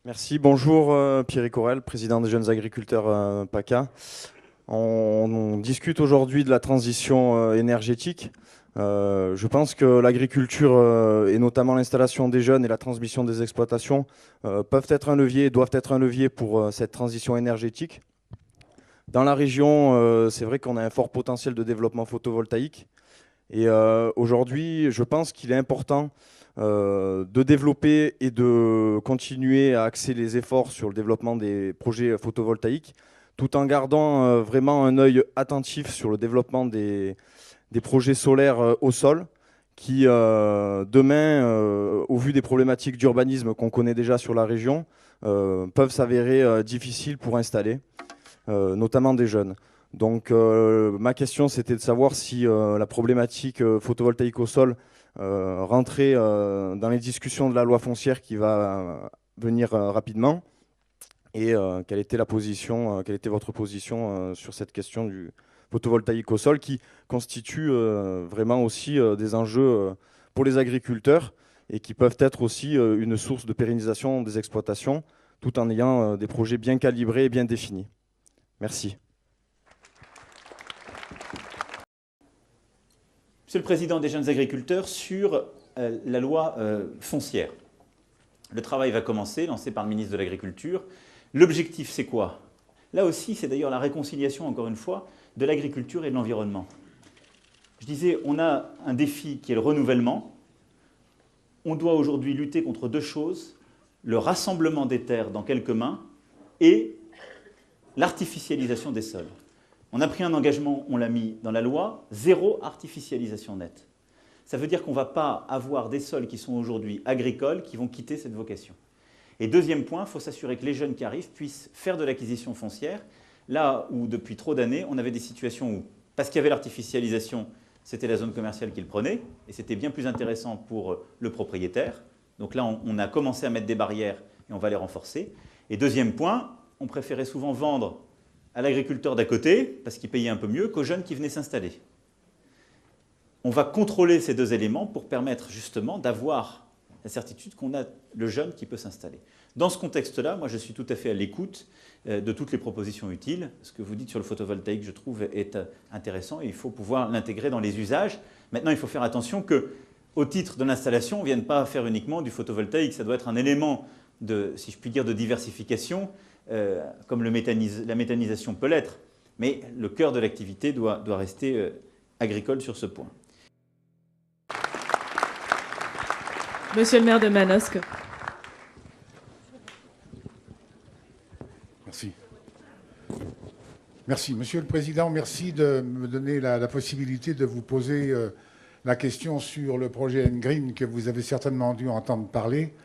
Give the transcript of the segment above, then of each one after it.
Merci, bonjour Pierre Corel, président des jeunes agriculteurs PACA. On discute aujourd'hui de la transition énergétique. Je pense que l'agriculture et notamment l'installation des jeunes et la transmission des exploitations peuvent être un levier, doivent être un levier pour cette transition énergétique. Dans la région, c'est vrai qu'on a un fort potentiel de développement photovoltaïque. Et aujourd'hui, je pense qu'il est important de développer et de continuer à axer les efforts sur le développement des projets photovoltaïques, tout en gardant vraiment un œil attentif sur le développement des projets solaires au sol, qui demain, au vu des problématiques d'urbanisme qu'on connaît déjà sur la région, peuvent s'avérer difficiles pour installer, notamment des jeunes. Donc ma question, c'était de savoir si la problématique photovoltaïque au sol rentrer dans les discussions de la loi foncière qui va venir rapidement, et quelle était quelle était votre position sur cette question du photovoltaïque au sol qui constitue vraiment aussi des enjeux pour les agriculteurs et qui peuvent être aussi une source de pérennisation des exploitations tout en ayant des projets bien calibrés et bien définis. Merci. Monsieur le Président des jeunes agriculteurs, sur la loi foncière. Le travail va commencer, lancé par le ministre de l'Agriculture. L'objectif, c'est quoi? Là aussi, c'est d'ailleurs la réconciliation, encore une fois, de l'agriculture et de l'environnement. Je disais, on a un défi qui est le renouvellement. On doit aujourd'hui lutter contre deux choses, le rassemblement des terres dans quelques mains et l'artificialisation des sols. On a pris un engagement, on l'a mis dans la loi, zéro artificialisation nette. Ça veut dire qu'on ne va pas avoir des sols qui sont aujourd'hui agricoles qui vont quitter cette vocation. Et deuxième point, il faut s'assurer que les jeunes qui arrivent puissent faire de l'acquisition foncière, là où depuis trop d'années, on avait des situations où, parce qu'il y avait l'artificialisation, c'était la zone commerciale qui le prenait, et c'était bien plus intéressant pour le propriétaire. Donc là, on a commencé à mettre des barrières et on va les renforcer. Et deuxième point, on préférait souvent vendre à l'agriculteur d'à côté, parce qu'il payait un peu mieux, qu'aux jeunes qui venaient s'installer. On va contrôler ces deux éléments pour permettre justement d'avoir la certitude qu'on a le jeune qui peut s'installer. Dans ce contexte-là, moi je suis tout à fait à l'écoute de toutes les propositions utiles. Ce que vous dites sur le photovoltaïque, je trouve, est intéressant et il faut pouvoir l'intégrer dans les usages. Maintenant, il faut faire attention qu'au titre de l'installation, on ne vienne pas faire uniquement du photovoltaïque. Ça doit être un élément de, si je puis dire, de diversification, comme la méthanisation peut l'être. Mais le cœur de l'activité doit rester agricole sur ce point. Monsieur le maire de Manosque. Merci. Merci. Monsieur le Président, merci de me donner la possibilité de vous poser la question sur le projet N-Green que vous avez certainement dû entendre parler.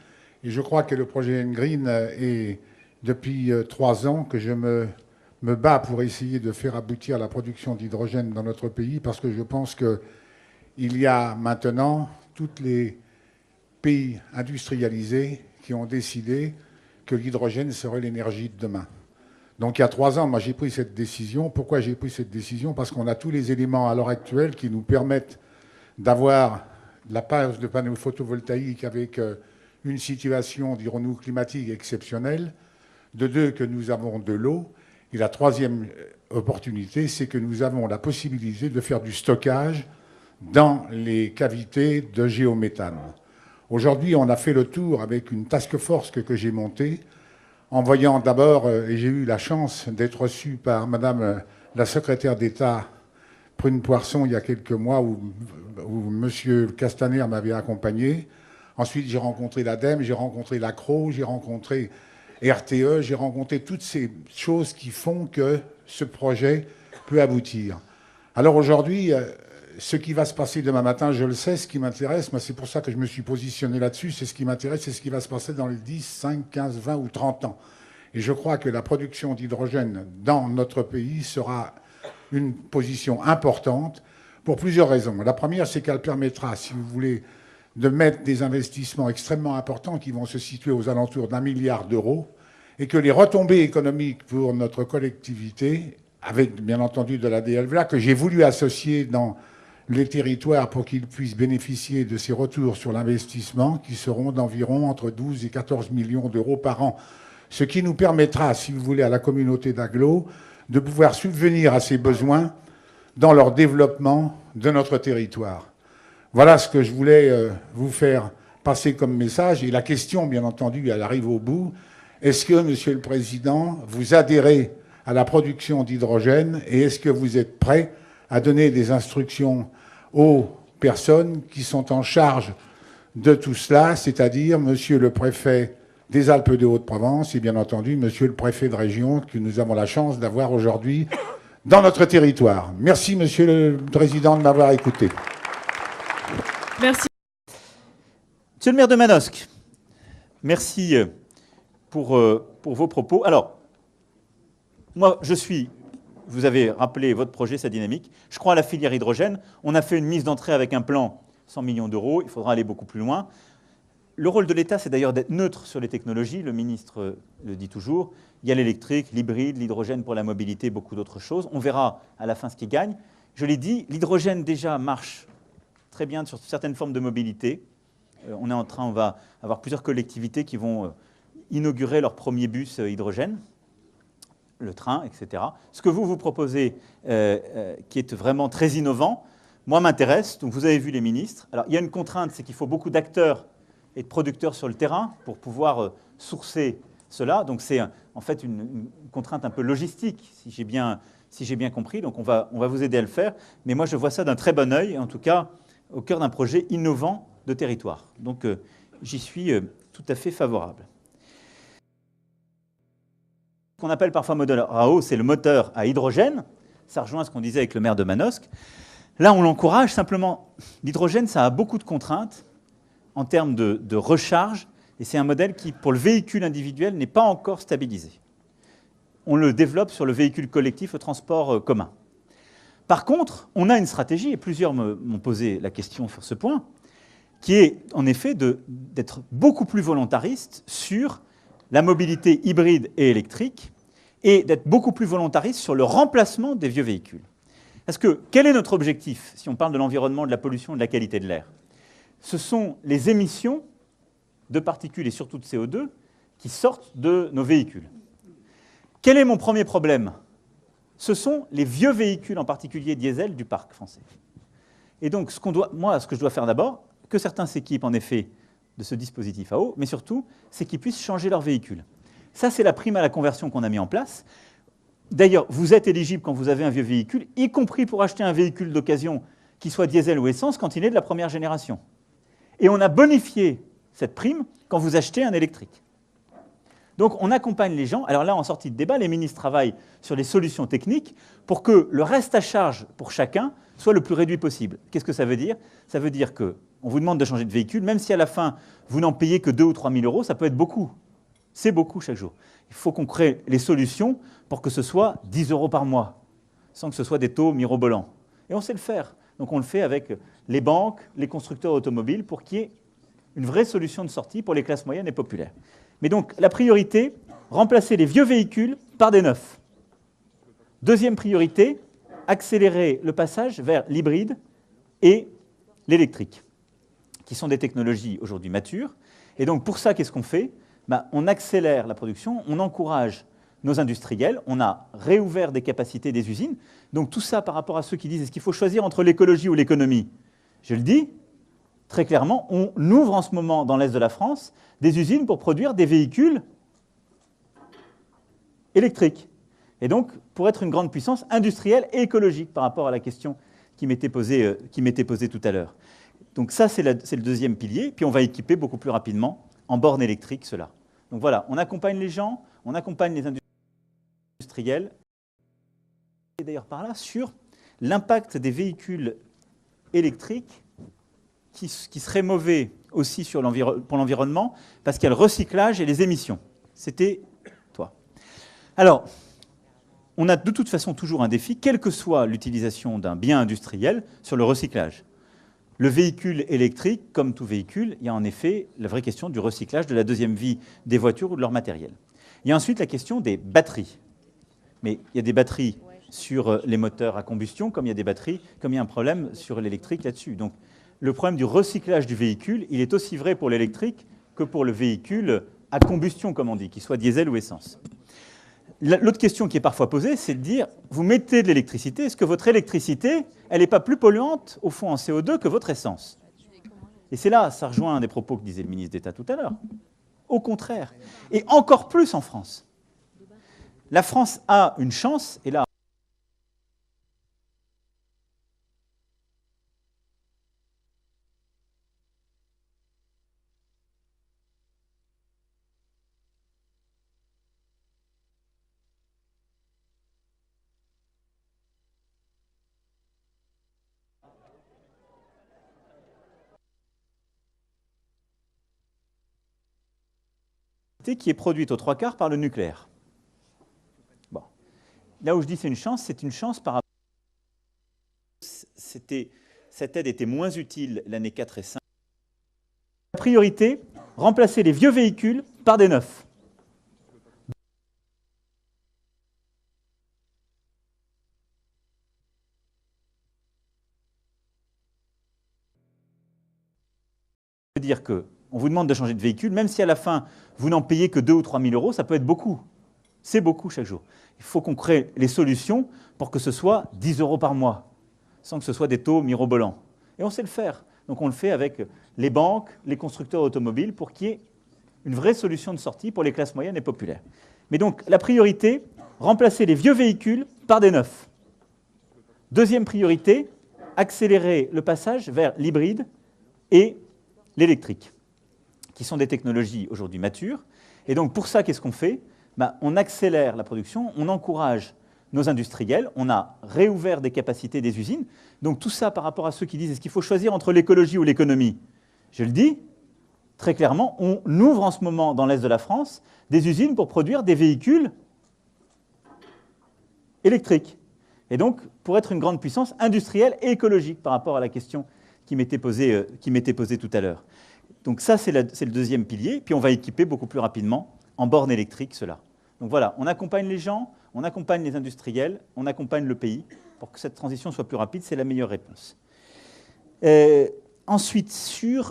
Et je crois que le projet N-Green est, depuis 3 ans, que je me bats pour essayer de faire aboutir la production d'hydrogène dans notre pays, parce que je pense qu'il y a maintenant toutes les pays industrialisés qui ont décidé que l'hydrogène serait l'énergie de demain. Donc il y a 3 ans, moi j'ai pris cette décision. Pourquoi j'ai pris cette décision? Parce qu'on a tous les éléments à l'heure actuelle qui nous permettent d'avoir la page de panneaux photovoltaïques avec une situation, dirons-nous, climatique exceptionnelle. De deux, que nous avons de l'eau. Et la troisième opportunité, c'est que nous avons la possibilité de faire du stockage dans les cavités de géométhane. Aujourd'hui, on a fait le tour avec une task force que j'ai montée, en voyant d'abord, et j'ai eu la chance d'être reçu par Madame la secrétaire d'État Prune Poisson il y a quelques mois, où Monsieur Castaner m'avait accompagné. Ensuite, j'ai rencontré l'ADEME, j'ai rencontré l'ACRO, j'ai rencontré RTE, j'ai rencontré toutes ces choses qui font que ce projet peut aboutir. Alors aujourd'hui, ce qui va se passer demain matin, je le sais, ce qui m'intéresse, c'est pour ça que je me suis positionné là-dessus, c'est ce qui m'intéresse, c'est ce qui va se passer dans les 10, 5, 15, 20 ou 30 ans. Et je crois que la production d'hydrogène dans notre pays sera une position importante pour plusieurs raisons. La première, c'est qu'elle permettra, si vous voulez, de mettre des investissements extrêmement importants qui vont se situer aux alentours d'1 milliard d'euros et que les retombées économiques pour notre collectivité, avec bien entendu de la DLVA, que j'ai voulu associer dans les territoires pour qu'ils puissent bénéficier de ces retours sur l'investissement qui seront d'environ entre 12 et 14 millions d'euros par an. Ce qui nous permettra, si vous voulez, à la communauté d'agglo de pouvoir subvenir à ses besoins dans leur développement de notre territoire. Voilà ce que je voulais vous faire passer comme message. Et la question, bien entendu, elle arrive au bout. Est-ce que, Monsieur le Président, vous adhérez à la production d'hydrogène et est-ce que vous êtes prêt à donner des instructions aux personnes qui sont en charge de tout cela, c'est-à-dire Monsieur le préfet des Alpes de Haute-Provence et bien entendu Monsieur le préfet de région que nous avons la chance d'avoir aujourd'hui dans notre territoire. Merci Monsieur le Président de m'avoir écouté. Merci. Monsieur le maire de Manosque, merci pour vos propos. Alors, moi, vous avez rappelé votre projet, sa dynamique. Je crois à la filière hydrogène. On a fait une mise d'entrée avec un plan 100 millions d'euros. Il faudra aller beaucoup plus loin. Le rôle de l'État, c'est d'ailleurs d'être neutre sur les technologies. Le ministre le dit toujours. Il y a l'électrique, l'hybride, l'hydrogène pour la mobilité, beaucoup d'autres choses. On verra à la fin ce qui gagne. Je l'ai dit, l'hydrogène déjà marche très bien sur certaines formes de mobilité. On va avoir plusieurs collectivités qui vont inaugurer leur premier bus hydrogène, le train, etc. Ce que vous proposez, qui est vraiment très innovant, moi, m'intéresse. Donc, vous avez vu les ministres. Alors, il y a une contrainte, c'est qu'il faut beaucoup d'acteurs et de producteurs sur le terrain pour pouvoir sourcer cela. Donc, c'est en fait une contrainte un peu logistique, si j'ai bien compris. Donc, on va vous aider à le faire. Mais moi, je vois ça d'un très bon œil, en tout cas, au cœur d'un projet innovant de territoire. Donc, j'y suis tout à fait favorable. Ce qu'on appelle parfois moteur à eau, c'est le moteur à hydrogène. Ça rejoint ce qu'on disait avec le maire de Manosque. Là, on l'encourage simplement. L'hydrogène, ça a beaucoup de contraintes en termes de recharge, et c'est un modèle qui, pour le véhicule individuel, n'est pas encore stabilisé. On le développe sur le véhicule collectif, le transport commun. Par contre, on a une stratégie, et plusieurs m'ont posé la question sur ce point, qui est en effet d'être beaucoup plus volontariste sur la mobilité hybride et électrique, et d'être beaucoup plus volontariste sur le remplacement des vieux véhicules. Parce que quel est notre objectif, si on parle de l'environnement, de la pollution, de la qualité de l'air? Ce sont les émissions de particules et surtout de CO2 qui sortent de nos véhicules. Quel est mon premier problème? Ce sont les vieux véhicules, en particulier diesel, du parc français. Et donc, ce que je dois faire d'abord, que certains s'équipent en effet de ce dispositif à eau, mais surtout, c'est qu'ils puissent changer leur véhicule. Ça, c'est la prime à la conversion qu'on a mis en place. D'ailleurs, vous êtes éligible quand vous avez un vieux véhicule, y compris pour acheter un véhicule d'occasion qui soit diesel ou essence quand il est de la première génération. Et on a bonifié cette prime quand vous achetez un électrique. Donc, on accompagne les gens. Alors là, en sortie de débat, les ministres travaillent sur les solutions techniques pour que le reste à charge pour chacun soit le plus réduit possible. Qu'est-ce que ça veut dire? Ça veut dire qu'on vous demande de changer de véhicule, même si à la fin, vous n'en payez que 2 ou 3 000 euros, ça peut être beaucoup. C'est beaucoup chaque jour. Il faut qu'on crée les solutions pour que ce soit 10 euros par mois, sans que ce soit des taux mirobolants. Et on sait le faire. Donc on le fait avec les banques, les constructeurs automobiles, pour qu'il y ait une vraie solution de sortie pour les classes moyennes et populaires. Mais donc la priorité, remplacer les vieux véhicules par des neufs. Deuxième priorité, accélérer le passage vers l'hybride et l'électrique, qui sont des technologies aujourd'hui matures. Et donc pour ça, qu'est-ce qu'on fait? On accélère la production, on encourage nos industriels, on a réouvert des capacités des usines. Donc tout ça par rapport à ceux qui disent est-ce qu'il faut choisir entre l'écologie ou l'économie? Je le dis très clairement, on ouvre en ce moment dans l'Est de la France des usines pour produire des véhicules électriques. Et donc pour être une grande puissance industrielle et écologique par rapport à la question qui m'était posée tout à l'heure. Donc ça, c'est le deuxième pilier. Puis on va équiper beaucoup plus rapidement en bornes électriques cela. Donc voilà, on accompagne les gens, on accompagne les industriels. Et d'ailleurs par là, sur l'impact des véhicules électriques qui seraient mauvais aussi pour l'environnement, parce qu'il y a le recyclage et les émissions. C'était toi. Alors, on a de toute façon toujours un défi, quelle que soit l'utilisation d'un bien industriel, sur le recyclage. Le véhicule électrique, comme tout véhicule, il y a en effet la vraie question du recyclage, de la deuxième vie des voitures ou de leur matériel. Il y a ensuite la question des batteries. Mais il y a des batteries sur les moteurs à combustion, comme il y a des batteries, comme il y a un problème sur l'électrique là-dessus. Donc le problème du recyclage du véhicule, il est aussi vrai pour l'électrique que pour le véhicule à combustion, comme on dit, qu'il soit diesel ou essence. L'autre question qui est parfois posée, c'est de dire, vous mettez de l'électricité, est-ce que votre électricité, elle n'est pas plus polluante, au fond, en CO2 que votre essence? Et c'est là, ça rejoint un des propos que disait le ministre d'État tout à l'heure. Au contraire. Et encore plus en France. La France a une chance, et là, qui est produite aux 3/4 par le nucléaire. Bon. Là où je dis c'est une chance par rapport. Cette aide était moins utile l'année 4 et 5. La priorité, remplacer les vieux véhicules par des neufs. C'est-à-dire qu'on vous demande de changer de véhicule, même si à la fin, vous n'en payez que 2 ou 3 000 euros, ça peut être beaucoup. C'est beaucoup chaque jour. Il faut qu'on crée les solutions pour que ce soit 10 euros par mois, sans que ce soit des taux mirobolants. Et on sait le faire. Donc on le fait avec les banques, les constructeurs automobiles, pour qu'il y ait une vraie solution de sortie pour les classes moyennes et populaires. Mais donc la priorité, remplacer les vieux véhicules par des neufs. Deuxième priorité, accélérer le passage vers l'hybride et l'électrique, qui sont des technologies aujourd'hui matures. Et donc pour ça, qu'est-ce qu'on fait? On accélère la production, on encourage nos industriels, on a réouvert des capacités des usines. Donc tout ça par rapport à ceux qui disent est-ce qu'il faut choisir entre l'écologie ou l'économie? Je le dis très clairement, on ouvre en ce moment dans l'Est de la France des usines pour produire des véhicules électriques. Et donc pour être une grande puissance industrielle et écologique par rapport à la question qui m'était posée tout à l'heure. Donc ça, c'est le deuxième pilier. Puis on va équiper beaucoup plus rapidement en bornes électriques cela. Donc voilà, on accompagne les gens, on accompagne les industriels, on accompagne le pays pour que cette transition soit plus rapide. C'est la meilleure réponse. Ensuite,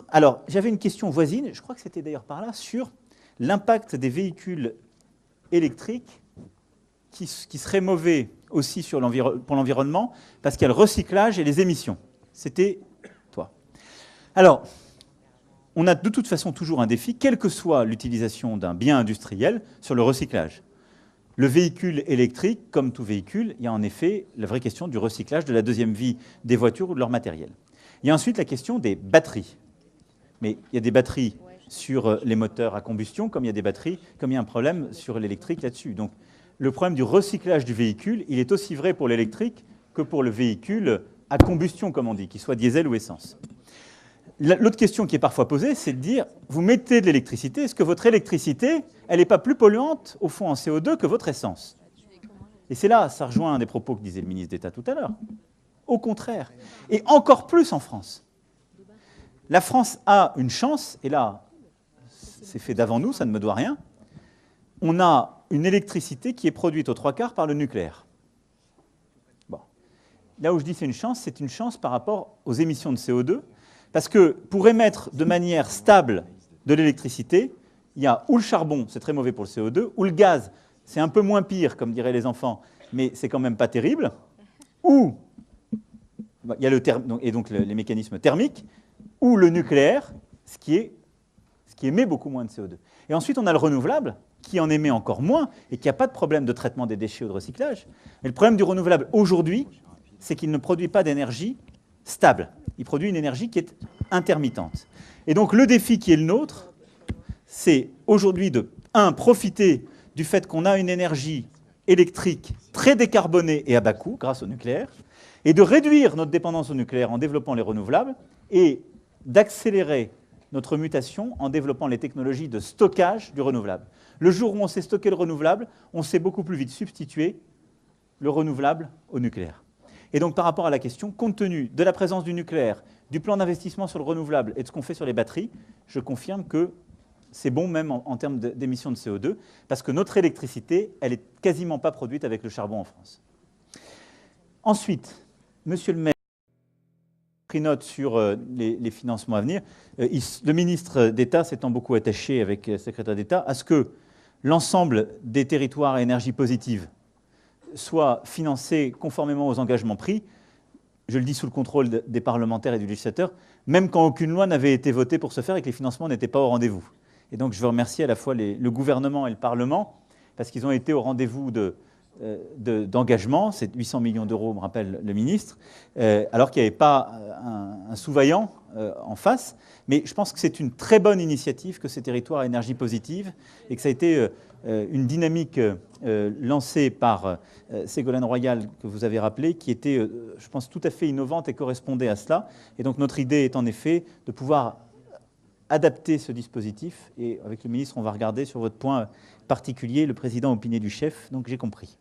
alors, j'avais une question voisine, je crois que c'était d'ailleurs par là, sur l'impact des véhicules électriques qui seraient mauvais aussi pour l'environnement parce qu'il y a le recyclage et les émissions. C'était toi. Alors, on a de toute façon toujours un défi, quelle que soit l'utilisation d'un bien industriel, sur le recyclage. Le véhicule électrique, comme tout véhicule, il y a en effet la vraie question du recyclage, de la deuxième vie des voitures ou de leur matériel. Il y a ensuite la question des batteries. Mais il y a des batteries sur les moteurs à combustion, comme il y a des batteries, comme il y a un problème sur l'électrique là-dessus. Donc le problème du recyclage du véhicule, il est aussi vrai pour l'électrique que pour le véhicule à combustion, comme on dit, qu'il soit diesel ou essence. L'autre question qui est parfois posée, c'est de dire, vous mettez de l'électricité, est-ce que votre électricité, elle n'est pas plus polluante, au fond, en CO2 que votre essence? Et c'est là, ça rejoint un des propos que disait le ministre d'État tout à l'heure. Au contraire. Et encore plus en France. La France a une chance, et là, c'est fait d'avant nous, ça ne me doit rien. On a une électricité qui est produite aux 3/4 par le nucléaire. Bon. Là où je dis c'est une chance par rapport aux émissions de CO2, parce que pour émettre de manière stable de l'électricité, il y a ou le charbon, c'est très mauvais pour le CO2, ou le gaz, c'est un peu moins pire, comme diraient les enfants, mais c'est quand même pas terrible, ou il y a les mécanismes thermiques, ou le nucléaire, ce qui émet beaucoup moins de CO2. Et ensuite, on a le renouvelable, qui en émet encore moins, et qui n'a pas de problème de traitement des déchets ou de recyclage. Mais le problème du renouvelable aujourd'hui, c'est qu'il ne produit pas d'énergie stable. Il produit une énergie qui est intermittente. Et donc le défi qui est le nôtre, c'est aujourd'hui de, profiter du fait qu'on a une énergie électrique très décarbonée et à bas coût, grâce au nucléaire, et de réduire notre dépendance au nucléaire en développant les renouvelables, et d'accélérer notre mutation en développant les technologies de stockage du renouvelable. Le jour où on sait stocker le renouvelable, on sait beaucoup plus vite substituer le renouvelable au nucléaire. Et donc, par rapport à la question, compte tenu de la présence du nucléaire, du plan d'investissement sur le renouvelable et de ce qu'on fait sur les batteries, je confirme que c'est bon même en termes d'émissions de CO2, parce que notre électricité, elle n'est quasiment pas produite avec le charbon en France. Ensuite, monsieur le maire a pris note sur les financements à venir. Le ministre d'État s'étant beaucoup attaché avec le secrétaire d'État à ce que l'ensemble des territoires à énergie positive soient financés conformément aux engagements pris. Je le dis sous le contrôle des parlementaires et du législateur, même quand aucune loi n'avait été votée pour ce faire et que les financements n'étaient pas au rendez-vous. Et donc je veux remercier à la fois le gouvernement et le Parlement, parce qu'ils ont été au rendez-vous d'engagement, c'est 800 millions d'euros, me rappelle le ministre, alors qu'il n'y avait pas un sous-vaillant en face. Mais je pense que c'est une très bonne initiative que ces territoires à énergie positive et que ça a été une dynamique lancée par Ségolène Royal, que vous avez rappelé, qui était, je pense, tout à fait innovante et correspondait à cela. Et donc notre idée est en effet de pouvoir adapter ce dispositif. Et avec le ministre, on va regarder sur votre point particulier, le président opiné du chef, donc j'ai compris.